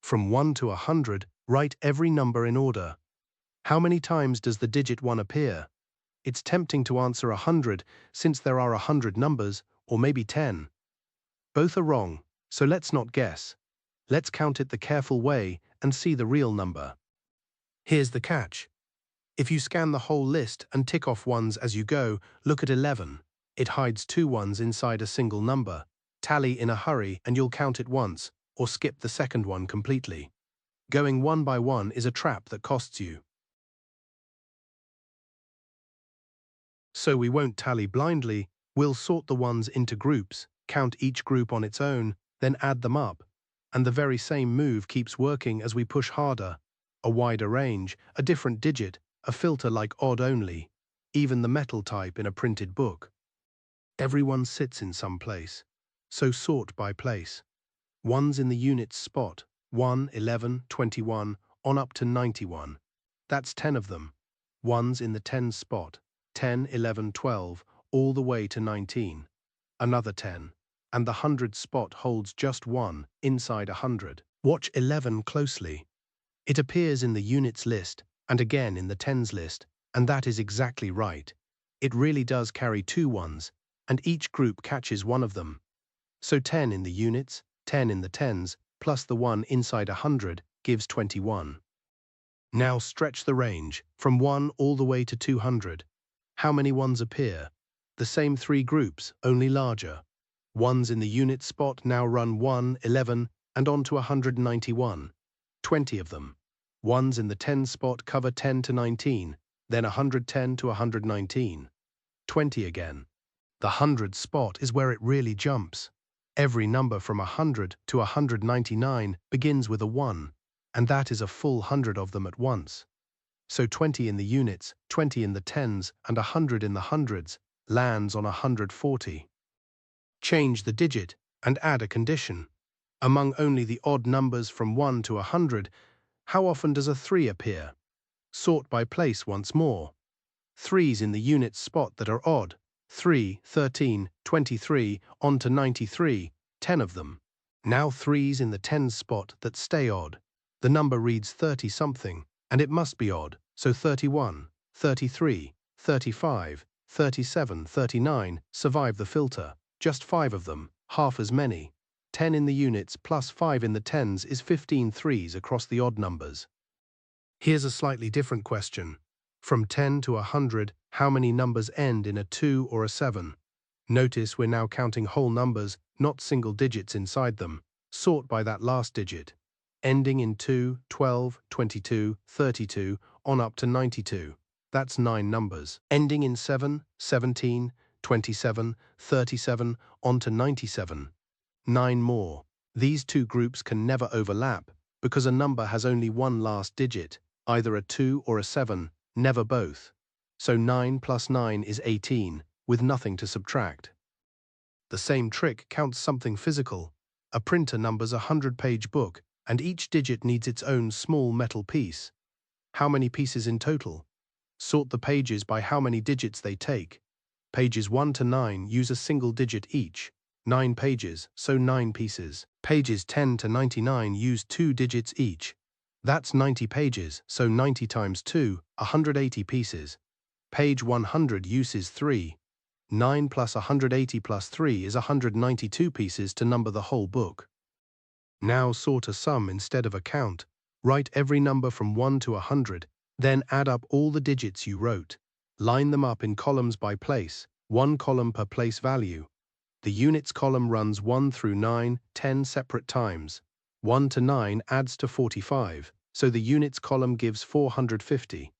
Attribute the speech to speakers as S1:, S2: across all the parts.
S1: From 1 to 100, write every number in order. How many times does the digit 1 appear? It's tempting to answer 100 since there are 100 numbers, or maybe 10. Both are wrong, so let's not guess. Let's count it the careful way and see the real number. Here's the catch. If you scan the whole list and tick off ones as you go, look at 11. It hides 2 ones inside a single number. Tally in a hurry and you'll count it once, or skip the second one completely. Going one by one is a trap that costs you. So we won't tally blindly, we'll sort the ones into groups, count each group on its own, then add them up. And the very same move keeps working as we push harder. A wider range, a different digit, a filter like odd only, even the metal type in a printed book. Everyone sits in some place, so sort by place. Ones in the units spot, 1, 11, 21, on up to 91. That's 10 of them. Ones in the tens spot, 10, 11, 12, all the way to 19. Another 10. And the hundreds spot holds just 1, inside 100. Watch 11 closely. It appears in the units list, and again in the tens list, and that is exactly right. It really does carry 2 ones, and each group catches one of them. So 10 in the units, 10 in the tens, plus the 1 inside 100 gives 21. Now stretch the range, from 1 all the way to 200. How many ones appear? The same 3 groups, only larger. Ones in the unit spot now run 1, 11, and on to 191. 20 of them. Ones in the tens spot cover 10 to 19, then 110 to 119. 20 again. The hundreds spot is where it really jumps. Every number from 100 to 199 begins with a 1, and that is a full 100 of them at once. So 20 in the units, 20 in the tens, and 100 in the hundreds lands on 140. Change the digit and add a condition. Among only the odd numbers from 1 to 100, how often does a 3 appear? Sort by place once more. 3s in the units spot that are odd. 3, 13, 23, on to 93, 10 of them. Now 3s in the tens spot that stay odd. The number reads 30-something, and it must be odd, so 31, 33, 35, 37, 39 survive the filter. Just 5 of them, half as many. 10 in the units plus 5 in the tens is 15 3s across the odd numbers. Here's a slightly different question. From 10 to 100, how many numbers end in a 2 or a 7? Notice we're now counting whole numbers, not single digits inside them. Sort by that last digit. Ending in 2, 12, 22, 32, on up to 92. That's 9 numbers. Ending in 7, 17, 27, 37, on to 97. 9 more. These 2 groups can never overlap, because a number has only one last digit, either a 2 or a 7, never both. So 9 plus 9 is 18, with nothing to subtract. The same trick counts something physical. A printer numbers a 100-page book, and each digit needs its own small metal piece. How many pieces in total? Sort the pages by how many digits they take. Pages 1 to 9 use a single digit each. 9 pages, so 9 pieces. Pages 10 to 99 use 2 digits each. That's 90 pages, so 90 times 2, 180 pieces. Page 100 uses 3. 9 plus 180 plus 3 is 192 pieces to number the whole book. Now sort a sum instead of a count. Write every number from 1 to 100, then add up all the digits you wrote. Line them up in columns by place, 1 column per place value. The units column runs 1 through 9, 10 separate times. 1 to 9 adds to 45, so the units column gives 450.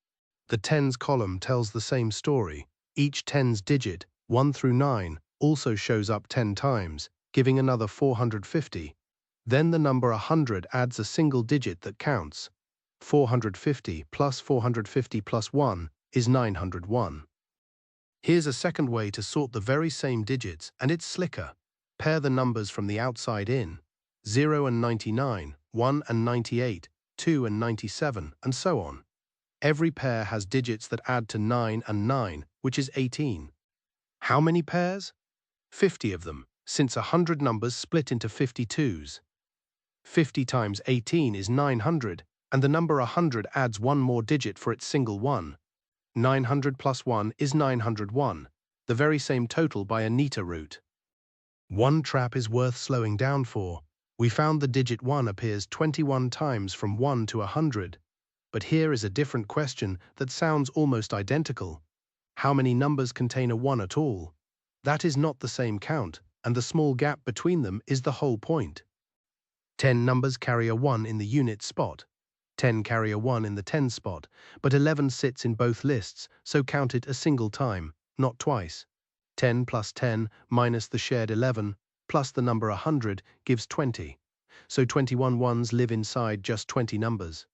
S1: The tens column tells the same story. Each tens digit, 1 through 9, also shows up 10 times, giving another 450. Then the number 100 adds a single digit that counts. 450 plus 450 plus 1 is 901. Here's a second way to sort the very same digits, and it's slicker. Pair the numbers from the outside in. 0 and 99, 1 and 98, 2 and 97, and so on. Every pair has digits that add to 9 and 9, which is 18. How many pairs? 50 of them, since 100 numbers split into 52s. 50 times 18 is 900, and the number 100 adds one more digit for its single one. 900 plus 1 is 901, the very same total by a neater route. One trap is worth slowing down for. We found the digit 1 appears 21 times from 1 to 100. But here is a different question that sounds almost identical. How many numbers contain a 1 at all? That is not the same count, and the small gap between them is the whole point. 10 numbers carry a 1 in the unit spot. 10 carry a 1 in the tens spot, but 11 sits in both lists, so count it a single time, not twice. 10 plus 10 minus the shared 11 plus the number 100 gives 20. So 21 ones live inside just 20 numbers.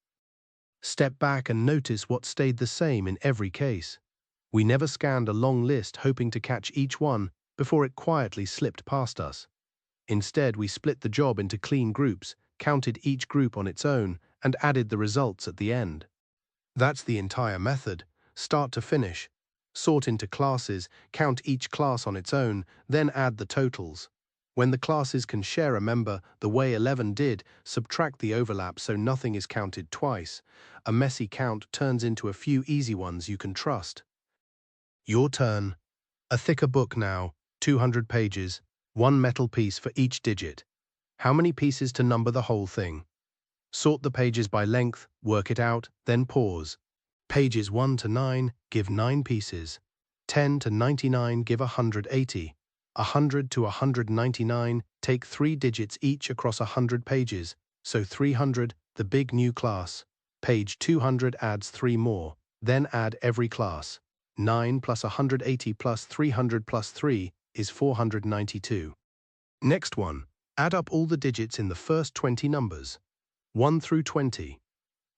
S1: Step back and notice what stayed the same in every case. We never scanned a long list hoping to catch each one before it quietly slipped past us. Instead, we split the job into clean groups, counted each group on its own, and added the results at the end. That's the entire method, start to finish. Sort into classes, count each class on its own, then add the totals. When the classes can share a member the way 11 did, subtract the overlap so nothing is counted twice. A messy count turns into a few easy ones you can trust. Your turn. A thicker book now, 200 pages, one metal piece for each digit. How many pieces to number the whole thing? Sort the pages by length, work it out, then pause. Pages 1 to 9 give 9 pieces. 10 to 99 give 180. 100 to 199 take 3 digits each across 100 pages, so 300, the big new class. Page 200 adds 3 more, then add every class. 9 plus 180 plus 300 plus 3 is 492. Next one, add up all the digits in the first 20 numbers. 1 through 20.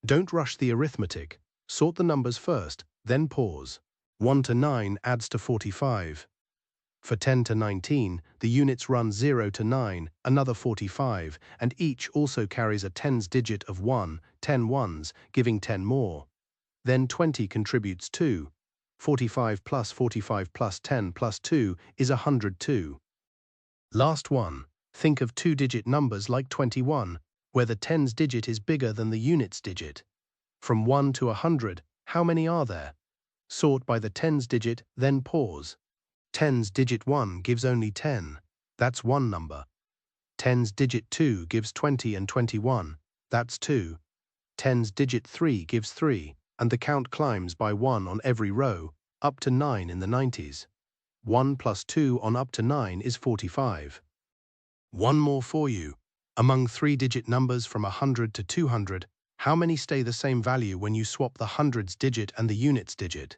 S1: Don't rush the arithmetic. Sort the numbers first, then pause. 1 to 9 adds to 45. For 10 to 19, the units run 0 to 9, another 45, and each also carries a tens digit of 1, 10 ones, giving 10 more. Then 20 contributes 2. 45 plus 10 plus 2 is 102. Last one, think of two-digit numbers like 21, where the tens digit is bigger than the units digit. From 1 to 100, how many are there? Sort by the tens digit, then pause. Tens digit 1 gives only 10. That's one number. Tens digit 2 gives 20 and 21. That's 2. Tens digit 3 gives 3, and the count climbs by 1 on every row, up to 9 in the 90s. 1 plus 2 on up to 9 is 45. One more for you. Among three-digit numbers from 100 to 200, how many stay the same value when you swap the hundreds digit and the units digit?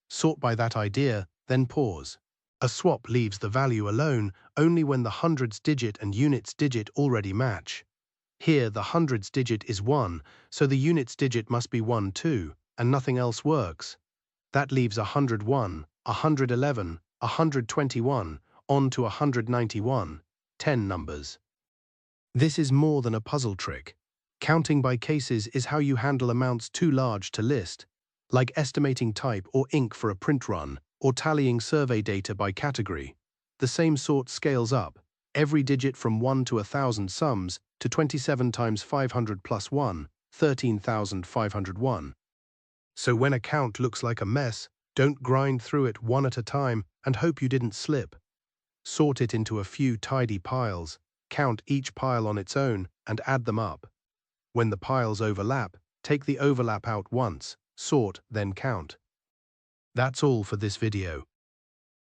S1: Sort by that idea, then pause. A swap leaves the value alone only when the hundreds digit and units digit already match. Here the hundreds digit is 1, so the units digit must be 1 too, and nothing else works. That leaves 101, 111, 121, on to 191, 10 numbers. This is more than a puzzle trick. Counting by cases is how you handle amounts too large to list, like estimating type or ink for a print run, or tallying survey data by category. The same sort scales up. Every digit from 1 to 1,000 sums to 27 times 500 plus 1, 13,501. So when a count looks like a mess, don't grind through it one at a time and hope you didn't slip. Sort it into a few tidy piles, count each pile on its own, and add them up. When the piles overlap, take the overlap out once, sort, then count. That's all for this video.